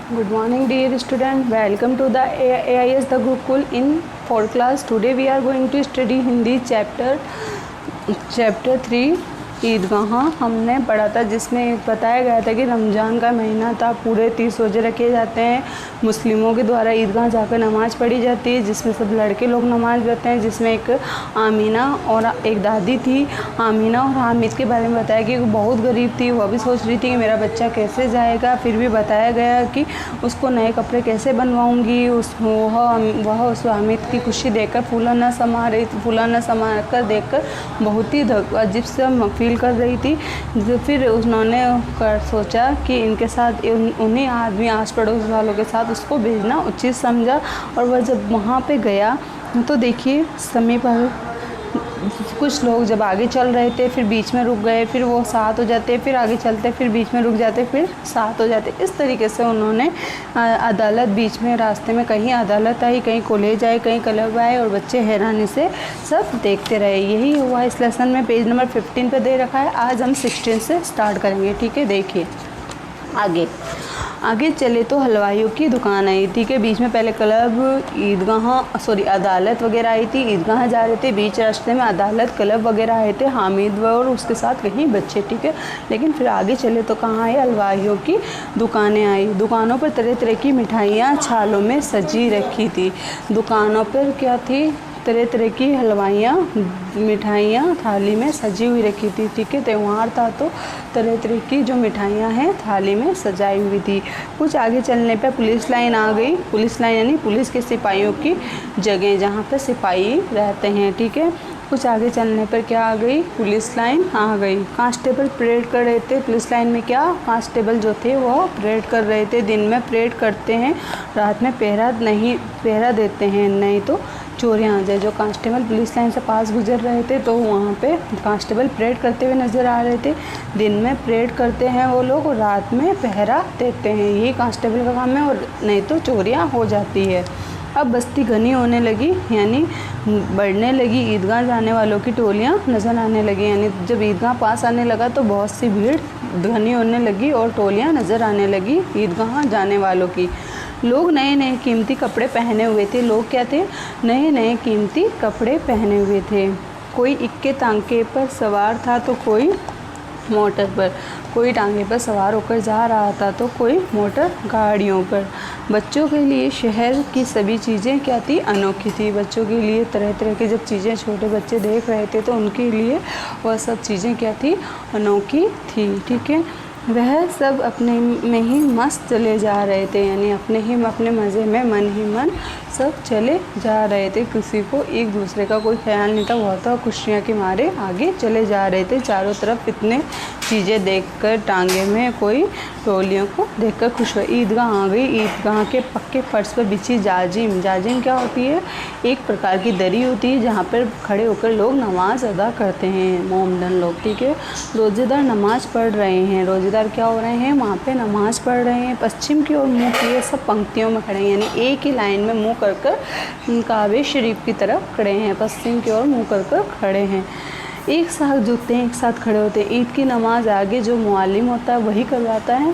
Good morning, dear student. Welcome to the AIS the Gurukul in 4th class. Today we are going to study Hindi chapter 3 ईदगाह हमने पढ़ा था, जिसमें बताया गया था कि रमज़ान का महीना था, पूरे 30 रोज़े रखे जाते हैं। मुस्लिमों के द्वारा ईदगाह जाकर नमाज़ पढ़ी जाती है, जिसमें सब लड़के लोग नमाज़ पढ़ते हैं। जिसमें एक आमीना और एक दादी थी। आमीना और हामिद के बारे में बताया कि वो बहुत गरीब थी, वह भी सोच रही थी कि मेरा बच्चा कैसे जाएगा। फिर भी बताया गया कि उसको नए कपड़े कैसे बनवाऊँगी। वह उस हामिद की खुशी देखकर फूला न समा कर देखकर बहुत ही अजीब सा फील कर रही थी। फिर उन्होंने सोचा कि इनके साथ उन्हीं आदमी आस पड़ोस वालों के साथ उसको भेजना उचित समझा। और वह जब वहाँ पे गया तो देखिए समय पर कुछ लोग जब आगे चल रहे थे, फिर बीच में रुक गए, फिर वो साथ हो जाते, फिर आगे चलते, फिर बीच में रुक जाते, फिर साथ हो जाते। इस तरीके से उन्होंने अदालत बीच में रास्ते में कहीं अदालत आई, कहीं कॉलेज आए, कहीं क्लब आए और बच्चे हैरानी से सब देखते रहे। यही हुआ इस लेसन में। पेज नंबर 15 पे दे रखा है। आज हम 16 से स्टार्ट करेंगे। ठीक है, देखिए आगे चले तो हलवाइयों की दुकान आई थी कि बीच में पहले क्लब अदालत वगैरह आई थी। ईदगाह जा रहे थे, बीच रास्ते में अदालत क्लब वगैरह आए थे, हामिद और उसके साथ कहीं बच्चे। ठीक है, लेकिन फिर आगे चले तो कहाँ आए, हलवाइयों की दुकानें आई। दुकानों पर तरह तरह की मिठाइयाँ छालों में सजी रखी थी। दुकानों पर क्या थी, तरह तरह की हलवाइयाँ मिठाइयाँ थाली में सजी हुई रखी थी। ठीक है, त्यौहार था तो तरह तरह की जो मिठाइयाँ हैं थाली में सजाई हुई थी। कुछ आगे चलने पे पुलिस लाइन आ गई। पुलिस लाइन यानी पुलिस के सिपाहियों की जगह, जहाँ पे सिपाही रहते हैं। ठीक है, कुछ आगे चलने पर क्या आ गई, पुलिस लाइन आ गई। कांस्टेबल परेड कर रहे थे। पुलिस लाइन में क्या, कांस्टेबल जो थे वो परेड कर रहे थे। दिन में परेड करते हैं, रात में पहरा देते हैं, नहीं तो चोरियाँ आ जाए। जो कांस्टेबल पुलिस लाइन से पास गुजर रहे थे तो वहाँ पे कांस्टेबल परेड करते हुए नज़र आ रहे थे। दिन में परेड करते हैं वो लोग और रात में पहरा देते हैं, यही कांस्टेबल का काम है, और नहीं तो चोरियाँ हो जाती है। अब बस्ती घनी होने लगी, यानी बढ़ने लगी। ईदगाह जाने वालों की टोलियाँ नज़र आने लगी, यानी जब ईदगाह पास आने लगा तो बहुत सी भीड़ घनी होने लगी और टोलियाँ नज़र आने लगी ईदगाह जाने वालों की। लोग नए नए कीमती कपड़े पहने हुए थे। लोग क्या थे, नए नए कीमती कपड़े पहने हुए थे। कोई इक्के टांगे पर सवार था तो कोई मोटर पर, कोई टांगे पर सवार होकर जा रहा था तो कोई मोटर गाड़ियों पर। बच्चों के लिए शहर की सभी चीज़ें क्या थी, अनोखी थी। बच्चों के लिए तरह तरह की जब चीज़ें छोटे बच्चे देख रहे थे तो उनके लिए वह सब चीज़ें क्या थी, अनोखी थी। ठीक है, वह सब अपने में ही मस्त चले जा रहे थे, यानी अपने मज़े में मन ही मन सब चले जा रहे थे। किसी को एक दूसरे का कोई ख्याल नहीं था, बहुत खुशियाँ के मारे आगे चले जा रहे थे। चारों तरफ इतने चीज़ें देखकर टांगे में कोई टोलियों को देखकर खुश हुए। ईदगाह आ गई। ईदगाह के पक्के फर्श पर बिछी जाजिम क्या होती है, एक प्रकार की दरी होती है जहाँ पर खड़े होकर लोग नमाज अदा करते हैं, मोमडन लोग। ठीक है, रोज़ेदार नमाज पढ़ रहे हैं। रोज़ेदार क्या हो रहे हैं, वहाँ पे नमाज पढ़ रहे हैं। पश्चिम की ओर मुँह किए सब पंक्तियों में खड़े हैं, यानी एक ही लाइन में मुँह कर काबे शरीफ की तरफ खड़े हैं। पश्चिम की ओर मुँह कर खड़े हैं। एक साथ झुकते हैं, एक साथ खड़े होते हैं। ईद की नमाज आगे जो मुअल्लिम होता है वही करवाता है,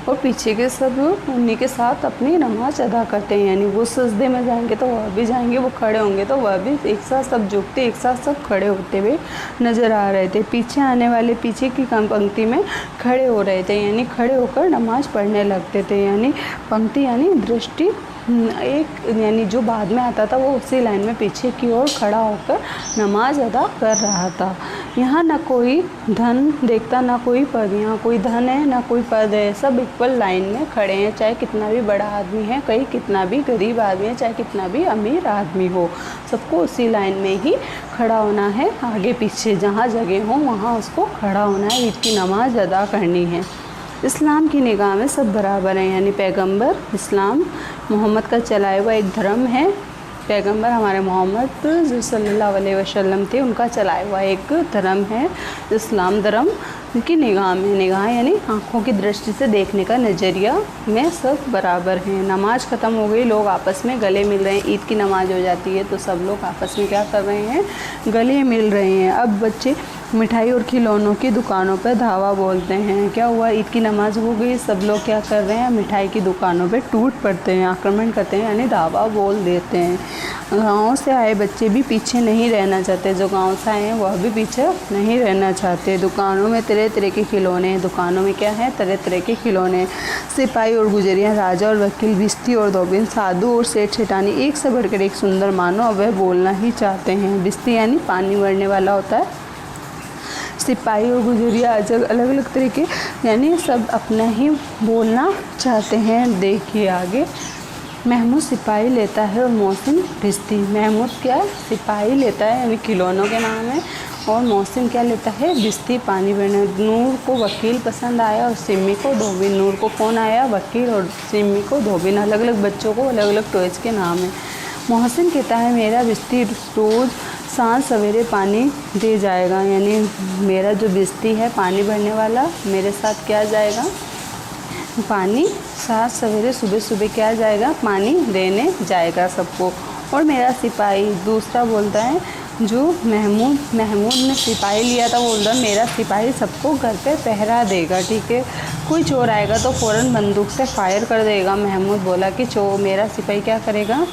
और पीछे के सब उन्हीं के साथ अपनी नमाज अदा करते हैं। यानी वो सजदे में जाएंगे तो वह भी जाएंगे, वो खड़े होंगे तो वह भी एक साथ सब झुकते, एक साथ सब खड़े होते हुए नज़र आ रहे थे। पीछे आने वाले पीछे की पंक्ति में खड़े हो रहे थे, यानी खड़े होकर नमाज पढ़ने लगते थे। यानी पंक्ति यानी दृष्टि यानी जो बाद में आता था वो उसी लाइन में पीछे की ओर खड़ा होकर नमाज अदा कर रहा था। यहाँ ना कोई धन देखता, ना कोई पद। यहाँ कोई धन है ना कोई पद है, सब इक्वल लाइन में खड़े हैं। चाहे कितना भी बड़ा आदमी है, कहीं कितना भी गरीब आदमी है, चाहे कितना भी अमीर आदमी हो, सबको उसी लाइन में ही खड़ा होना है। आगे पीछे जहाँ जगह हो वहाँ उसको खड़ा होना है, ईद की नमाज अदा करनी है। इस्लाम की निगाह में सब बराबर हैं, यानी पैगंबर इस्लाम मोहम्मद का चलाया हुआ एक धर्म है। पैगंबर हमारे मोहम्मद जो सल्लल्लाहु अलैहि वसल्लम थे, उनका चलाया हुआ एक धर्म है इस्लाम धर्म। उनकी निगाह में, निगाह यानी आँखों की दृष्टि से देखने का नज़रिया में सब बराबर हैं। नमाज ख़त्म हो गई, लोग आपस में गले मिल रहे हैं। ईद की नमाज हो जाती है तो सब लोग आपस में क्या कर रहे हैं, गले मिल रहे हैं। अब बच्चे मिठाई और खिलौनों की दुकानों पर धावा बोलते हैं। क्या हुआ, ईद की नमाज़ हो गई, सब लोग क्या कर रहे हैं, मिठाई की दुकानों पे टूट पड़ते हैं, आक्रमण करते हैं, यानी धावा बोल देते हैं। गाँव से आए बच्चे भी पीछे नहीं रहना चाहते, जो गाँव से आए हैं वह भी पीछे नहीं रहना चाहते। दुकानों में तरह तरह के खिलौने हैं, दुकानों में क्या है, तरह तरह के खिलौने। सिपाही और गुजरिया, राजा और वकील, बिस्ती और धोबिन, साधु और सेठ सेठानी, एक से बढ़कर एक सुंदर मानो अब वह बोलना ही चाहते हैं। बिस्ती यानी पानी भरने वाला होता है। सिपाही और गुजरिया अलग अलग तरीके, यानी सब अपना ही बोलना चाहते हैं। देखिए आगे, महमूद सिपाही लेता है और मौसिम बिस्ती। महमूद क्या, सिपाही लेता है यानी खिलौनों के नाम है, और मौसिम क्या लेता है, बिस्ती पानी भरने। नूर को वकील पसंद आया और सिमी को धोबिन। नूर को कौन आया, वकील, और सिमी को धोबिन। अलग अलग बच्चों को अलग अलग टॉयज़ के नाम है। मोहसिन कहता है मेरा बिस्ती रोज़ सांझ सवेरे पानी दे जाएगा, यानी मेरा जो बिस्ती है पानी भरने वाला, मेरे साथ क्या जाएगा, पानी सांझ सवेरे सुबह सुबह क्या जाएगा, पानी देने जाएगा सबको। और मेरा सिपाही, दूसरा बोलता है जो महमूद ने सिपाही लिया था, बोलता है मेरा सिपाही सबको घर पे पहरा देगा। ठीक है, कोई चोर आएगा तो फ़ौरन बंदूक से फायर कर देगा। महमूद बोला कि मेरा सिपाही क्या करेगा,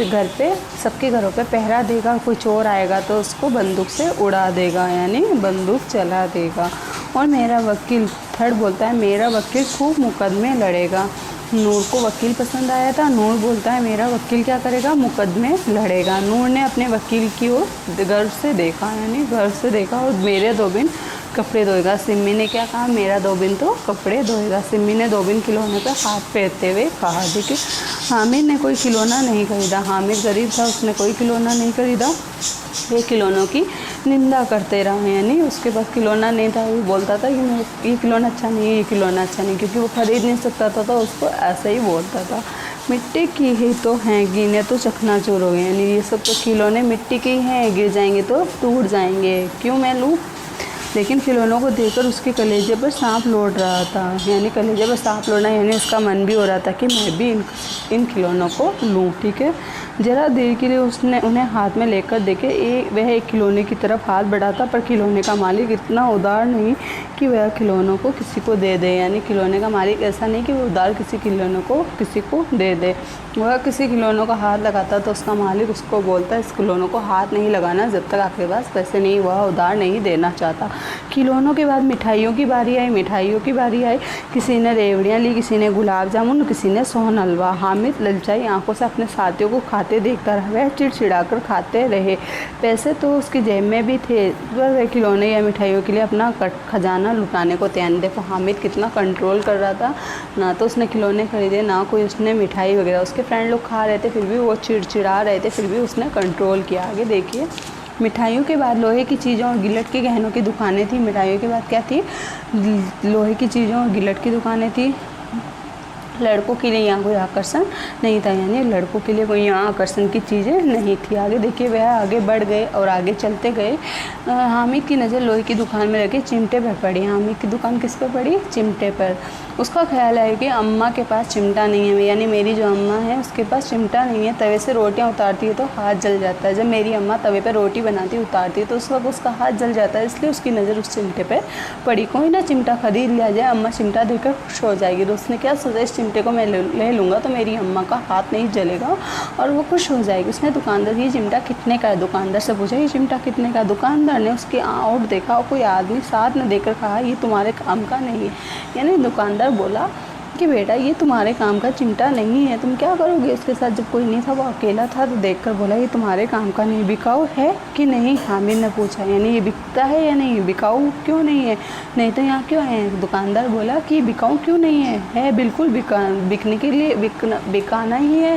घर पे सबके घरों पे पहरा देगा, कोई चोर आएगा तो उसको बंदूक से उड़ा देगा, यानी बंदूक चला देगा। और मेरा वकील, थर्ड बोलता है मेरा वकील खूब मुकदमे लड़ेगा। नूर को वकील पसंद आया था, नूर बोलता है मेरा वकील क्या करेगा, मुकदमे लड़ेगा। नूर ने अपने वकील की ओर गर्व से देखा, यानी गर्व से देखा, और मेरे धोबिन कपड़े धोएगा। सिमी ने क्या कहा, मेरा धोबिन तो कपड़े धोएगा। सिमी ने धोबिन खिलौने पर हाथ फेरते हुए कहा। देखिए, हामिद ने कोई खिलौना नहीं खरीदा। हामिद गरीब था, उसने कोई खिलौना नहीं खरीदा। ये खिलौनों की निंदा करते रहा, यानी उसके पास खिलौना नहीं था, वो बोलता था कि ये खिलौना अच्छा नहीं है, ये खिलौना अच्छा नहीं, क्योंकि वो खरीद नहीं सकता था तो उसको ऐसे ही बोलता था। मिट्टी की ही तो हैं, गिने तो चकनाचूर हो गए, यानी ये सब तो खिलौने मिट्टी के ही हैं, गिर जाएंगे तो टूट जाएंगे, क्यों मैं लूँ। लेकिन खिलौनों को देखकर उसके कलेजे पर सांप लौट रहा था, यानी कलेजे पर सांप लौटना, यानी उसका मन भी हो रहा था कि मैं भी इन खिलौनों को लूँ। ठीक है, ज़रा देर के लिए उसने उन्हें हाथ में लेकर देखे। वह एक खिलौने की तरफ हाथ बढ़ाता, पर खिलौने का मालिक इतना उदार नहीं कि वह खिलौनों को किसी को दे दे, यानी खिलौने का मालिक ऐसा नहीं कि वो उदार किसी खिलौनों को किसी को दे दे। वह किसी खिलौनों का हाथ लगाता तो उसका मालिक उसको बोलता इस खिलौनों को हाथ नहीं लगाना जब तक आपके पास पैसे नहीं, वह उधार नहीं देना चाहता। खिलौनों के बाद मिठाइयों की बारी आई। किसी ने रेवड़ियाँ ली, किसी ने गुलाब जामुन, किसी ने सोहन हलवा। हामिद ललचाई आंखों से अपने साथियों को खाते देखता रहा। वह चिड़चिड़ाकर खाते रहे। पैसे तो उसकी जेब में भी थे, पर वह खिलौने या मिठाइयों के लिए अपना खजाना लुटाने को तैयार। देखो हामिद कितना कंट्रोल कर रहा था, ना तो उसने खिलौने खरीदे, ना कोई उसने मिठाई वगैरह। उसके फ्रेंड लोग खा रहे थे, फिर भी वो चिड़चिड़ा रहे थे, फिर भी उसने कंट्रोल किया। आगे देखिए, मिठाइयों के बाद लोहे की चीज़ों और गिलट के गहनों की दुकानें थी। मिठाइयों के बाद क्या थी, लोहे की चीज़ों और गिलट की दुकानें थी। लड़कों के लिए यहाँ कोई आकर्षण नहीं था, यानी लड़कों के लिए कोई यहाँ आकर्षण की चीज़ें नहीं थी। आगे देखिए, वह आगे बढ़ गए और आगे चलते गए। हामिद की नज़र लोहे की दुकान में रखे चिमटे पर पड़ी। हामिद की दुकान किस पर पड़ी, चिमटे पर। उसका ख्याल है कि अम्मा के पास चिमटा नहीं है, यानी मेरी जो अम्मा है उसके पास चिमटा नहीं है। तवे से रोटियाँ उतारती है तो हाथ जल जाता है। जब मेरी अम्मा तवे पर रोटी बनाती उतारती है तो उस वक्त उसका हाथ जल जाता है, इसलिए उसकी नज़र उस चिमटे पर पड़ी। कोई ना चिमटा खरीद लिया जाए, अम्मा चिमटा देखकर खुश हो जाएगी। तो उसने क्या सोचा, इस चिमटे को मैं ले लूँगा तो मेरी अम्मा का हाथ नहीं जलेगा और वो खुश हो जाएगी। उसने दुकानदार ये चिमटा कितने का है, दुकानदार से पूछा ये चिमटा कितने का। दुकानदार ने उसकी और देखा और कोई आदमी साथ में देकर कहा ये तुम्हारे काम का नहीं है। यानी दुकानदार बोला कि बेटा ये तुम्हारे काम का चिमटा नहीं है, तुम क्या करोगे इसके साथ। जब कोई नहीं था, वो अकेला था, तो देखकर बोला ये तुम्हारे काम का नहीं, बिकाऊ है कि नहीं। हामिद ने पूछा, यानी ये बिकता है या नहीं, बिकाऊ क्यों नहीं है, नहीं तो यहाँ क्यों है। दुकानदार बोला कि बिकाऊ क्यों नहीं है बिल्कुल बिकने के लिए, बिकाना ही है,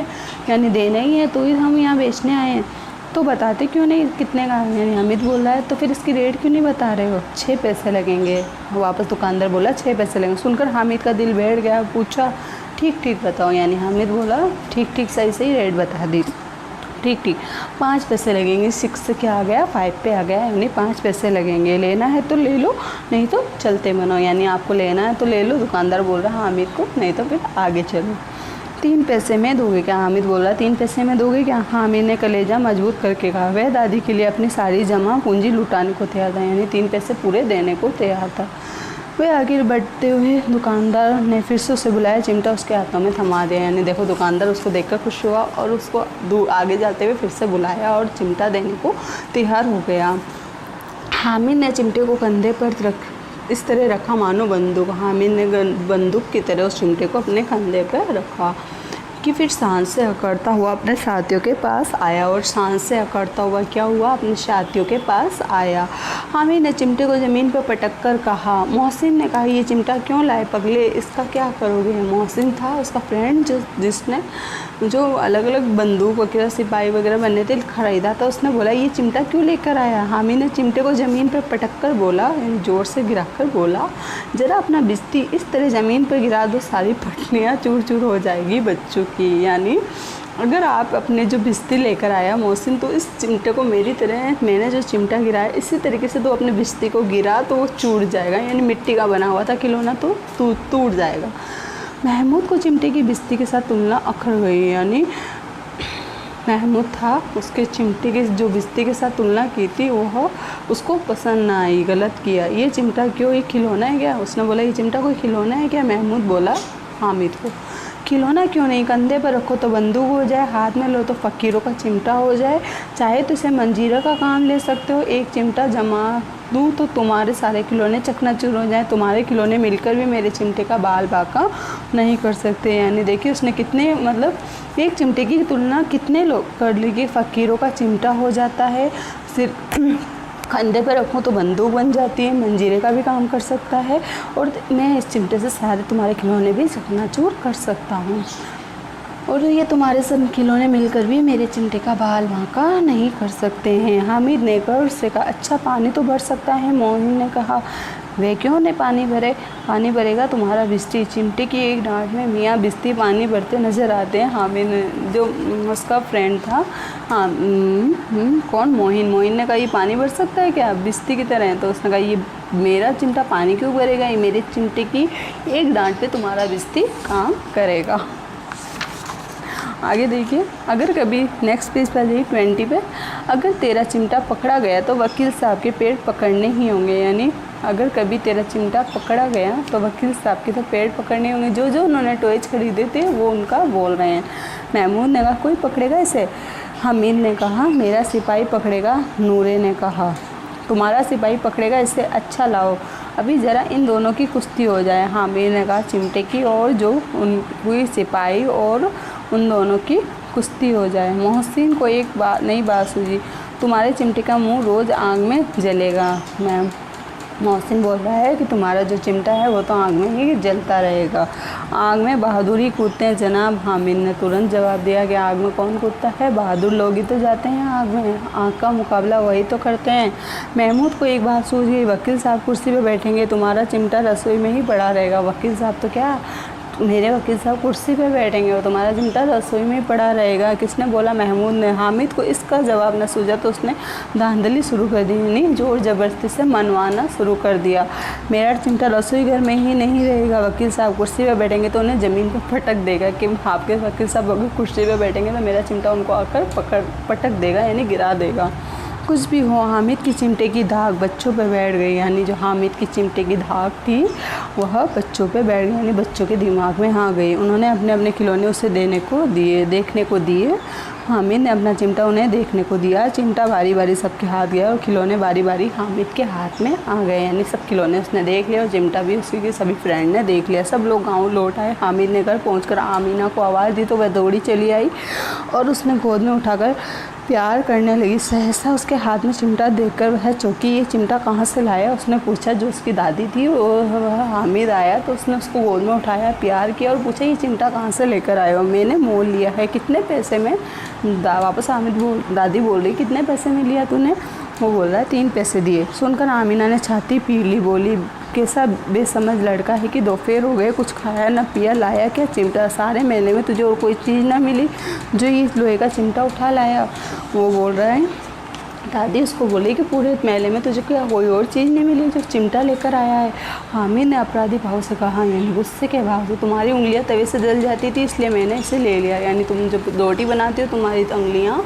यानी देना ही है, तो हम यहाँ बेचने आए हैं। तो बताते क्यों नहीं कितने का है। यानी हामिद बोल रहा है तो फिर इसकी रेट क्यों नहीं बता रहे हो, 6 पैसे लगेंगे। वापस दुकानदार बोला 6 पैसे लगेंगे। सुनकर हामिद का दिल बैठ गया, पूछा ठीक बताओ। यानी हामिद बोला ठीक सही रेट बता दी, ठीक 5 पैसे लगेंगे। 6 से क्या आ गया, 5 पे आ गया, यानी 5 पैसे लगेंगे। लेना है तो ले लो, नहीं तो चलते बनो, यानी आपको लेना है तो ले लो। दुकानदार बोल रहा है हामिद को, नहीं तो फिर आगे चलो। 3 पैसे में दोगे क्या? हामिद बोल रहा 3 पैसे में दोगे क्या? हामिद ने कलेजा मजबूत करके कहा। वह दादी के लिए अपनी सारी जमा पूंजी लुटाने को तैयार था, यानी 3 पैसे पूरे देने को तैयार था। वह आगे बढ़ते हुए दुकानदार ने फिर से उसे बुलाया। चिमटा उसके हाथों में थमा दिया, यानी देखो दुकानदार उसको देखकर खुश हुआ और उसको दूर आगे जाते हुए फिर से बुलाया और चिमटा देने को तैयार हो गया। हामिद ने चिमटे को कंधे पर इस तरह रखा मानो बंदूक। हामिद ने बंदूक की तरह उस चिमटे को अपने कंधे पर रखा कि फिर सांस से अकड़ता हुआ अपने साथियों के पास आया। और सांस से अकड़ता हुआ क्या हुआ? अपने साथियों के पास आया। हामिद ने चिमटे को ज़मीन पर पटक कर कहा। मोहसिन ने कहा, ये चिमटा क्यों लाए पगले, इसका क्या करोगे? मोहसिन था उसका फ्रेंड जिसने जो अलग अलग बंदूक वगैरह सिपाही वगैरह बनने थे खरीदा था। उसने बोला ये चिमटा क्यों लेकर आया? हामिद ने चिमटे को ज़मीन पर पटक कर बोला, ज़ोर से गिरा कर बोला, ज़रा अपना बिस्ती इस तरह ज़मीन पर गिरा दो, सारी पटलियाँ चूर चूर हो जाएगी बच्चों की। यानी अगर आप अपने जो बिस्ती लेकर आया मोहसिन, तो इस चिमटे को मेरी तरह मैंने जो चिमटा गिराया इसी तरीके से तो अपने बिस्ती को गिरा तो वो टूट जाएगा, यानी मिट्टी का बना हुआ था खिलौना तो टूट जाएगा। महमूद को चिमटे की बिस्ती के साथ तुलना अखर गई, यानी महमूद था उसके चिमटे की जो बिस्ती के साथ तुलना की थी वह उसको पसंद ना आई, गलत किया। ये चिमटा क्यों, ये खिलौना है क्या? उसने बोला ये चिमटा कोई खिलौना है क्या? महमूद बोला हामिद को। खिलौना क्यों नहीं, कंधे पर रखो तो बंदूक हो जाए, हाथ में लो तो फ़कीरों का चिमटा हो जाए, चाहे तो इसे मंजीरा का काम ले सकते हो। एक चिमटा जमा दूँ तो तुम्हारे सारे खिलौने चकनाचूर हो जाए, तुम्हारे खिलौने मिलकर भी मेरे चिमटे का बाल बाका नहीं कर सकते। यानी देखिए उसने कितने मतलब एक चिमटे की तुलना कितने लोग कर ली कि फ़कीरों का चिमटा हो जाता है, सिर्फ कंधे पे रखूँ तो बंदूक बन जाती है, मंजीरे का भी काम कर सकता है, और मैं इस चिमटे से सारे तुम्हारे खिलौने भी चकनाचूर कर सकता हूँ, और ये तुम्हारे सब खिलौने मिलकर भी मेरे चिमटे का बाल बांका नहीं कर सकते हैं। हामिद ने गर्व से कहा, अच्छा पानी तो भर सकता है। मोहिन ने कहा, वे क्यों नहीं पानी भरेगा तुम्हारा बिस्ती। चिमटे की एक डांट में मियाँ बिस्ती पानी भरते नज़र आते हैं। हामिद ने जो उसका फ्रेंड था, हाँ कौन? मोहिन ने कहा ये पानी भर सकता है क्या बिस्ती की तरह? तो उसने कहा ये मेरा चिमटा पानी क्यों भरेगा, ये मेरे चिमटे की एक डांट पे तुम्हारा बिस्ती काम करेगा। आगे देखिए, अगर कभी नेक्स्ट पेज पर जाइए 20 पे, अगर तेरा चिमटा पकड़ा गया तो वकील साहब के पेड़ पकड़ने ही होंगे। यानी अगर कभी तेरा चिमटा पकड़ा गया तो वकील साहब के तो पेड़ पकड़ने होंगे। जो उन्होंने टॉयज खरीदे थे वो उनका बोल रहे हैं। महमूद ने कहा, कोई पकड़ेगा इसे? हामिद ने कहा, मेरा सिपाही पकड़ेगा। नूरे ने कहा, तुम्हारा सिपाही पकड़ेगा इसे, अच्छा लाओ अभी ज़रा इन दोनों की कुश्ती हो जाए। हामिद ने कहा, चिमटे की और जो उनकी सिपाही और उन दोनों की कुश्ती हो जाए। मोहसिन को एक नई बात सूझी, तुम्हारे चिमटे का मुंह रोज़ आग में जलेगा। मैम मोहसिन बोल रहा है कि तुम्हारा जो चिमटा है वो तो आग में ही जलता रहेगा। आग में बहादुरी कूदते हैं जनाब। हामिद ने तुरंत जवाब दिया कि आग में कौन कूदता है, बहादुर लोग ही तो जाते हैं आग में, आग का मुकाबला वही तो करते हैं। महमूद को एक बात सूझ गई, वकील साहब कुर्सी पे बैठेंगे, तुम्हारा चिमटा रसोई में ही पड़ा रहेगा। वकील साहब तो क्या, मेरे वकील साहब कुर्सी पे बैठेंगे और तुम्हारा चिमटा रसोई में ही पड़ा रहेगा। किसने बोला? महमूद ने। हामिद को इसका जवाब न सूझा तो उसने धांधली शुरू कर दी, यानी जोर ज़बरदस्ती से मनवाना शुरू कर दिया। मेरा चिमटा रसोई घर में ही नहीं रहेगा, वकील साहब कुर्सी पे बैठेंगे तो उन्हें ज़मीन पर पटक देगा कि आपके वकील साहब अगर कुर्सी पे बैठेंगे तो मेरा चिमटा उनको आकर पटक देगा, यानी गिरा देगा। कुछ भी हो, हामिद की चिमटे की धाक बच्चों पर बैठ गई। यानी जो हामिद की चिमटे की धाक थी वह बच्चों पे बैठ गई, यानी बच्चों के दिमाग में आ गई। उन्होंने अपने अपने खिलौने उसे देखने को दिए। हामिद ने अपना चिमटा उन्हें देखने को दिया। चिमटा बारी बारी सबके हाथ गया और खिलौने बारी बारी हामिद के हाथ में आ गए, यानी सब खिलौने उसने देख लिया और चिमटा भी उसी के सभी फ्रेंड ने देख लिया। सब लोग गाँव लौट आए। हामिद ने घर पहुँचकर आमीना को आवाज़ दी तो वह दौड़ी चली आई और उसने गोद में उठाकर प्यार करने लगी। सहसा उसके हाथ में चिमटा देखकर वह चौंकी। ये चिमटा कहाँ से लाया? उसने पूछा। जो उसकी दादी थी वह हामिद आया तो उसने उसको गोद में उठाया, प्यार किया और पूछा ये चिमटा कहाँ से लेकर आए हो? मैंने मोल लिया है। कितने पैसे में? वापस दादी बोल रही, कितने पैसे में लिया तूने? वो बोल रहा है 3 पैसे दिए। सुनकर आमीना ने छाती पीट ली, बोली कैसा बेसमझ लड़का है कि दोपहर हो गए, कुछ खाया न पिया, लाया क्या चिमटा? सारे मेले में तुझे और कोई चीज़ ना मिली जो ये लोहे का चिमटा उठा लाया? वो बोल रहा है दादी उसको बोली कि पूरे मेले में तुझे क्या कोई और चीज़ नहीं मिली जो चिमटा लेकर आया है। हामिद ने अपराधी भाव से कहा, यानी गुस्से के भाव से, तुम्हारी उंगलियां तवे से जल जाती थी इसलिए मैंने इसे ले लिया, यानी तुम जब रोटी बनाती हो तुम्हारी उंगलियां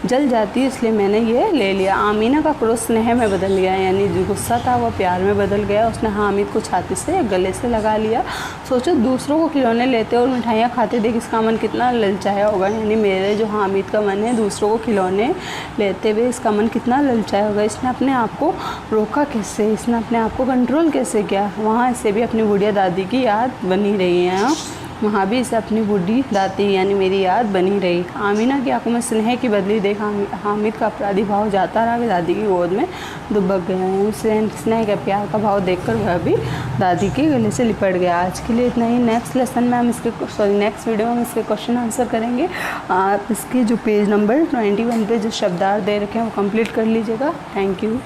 जल जाती है इसलिए मैंने ये ले लिया। आमीना का क्रोध स्नेह में बदल गया, यानी जो गुस्सा था वह प्यार में बदल गया। उसने हामिद को छाती से गले से लगा लिया। सोचो, दूसरों को खिलौने लेते और मिठाइयाँ खाते देख इसका मन कितना ललचाया होगा, यानी मेरे जो हामिद का मन है दूसरों को खिलौने लेते हुए इसका मन कितना ललचाया होगा। इसने अपने आप को रोका कैसे, इसने अपने आप को कंट्रोल कैसे किया। वहाँ इसे भी अपनी बुढ़िया दादी की याद बनी रही है, वहाँ भी इसे अपनी बूढ़ी दादी यानी मेरी याद बनी रही। आमीना की आंखों में स्नेह की बदली देख हामिद का अपराधी भाव जाता रहा, वे दादी की गोद में दुबक गया। उसे स्नेह का प्यार का भाव देखकर वह भी दादी के गले से लिपट गया। आज के लिए इतना ही। नेक्स्ट लेसन में हम नेक्स्ट वीडियो में हम इसके क्वेश्चन आंसर करेंगे। आप इसके जो पेज नंबर 21 पे जो शब्दार्थ दे रखे हैं वो कंप्लीट कर लीजिएगा। Thank you.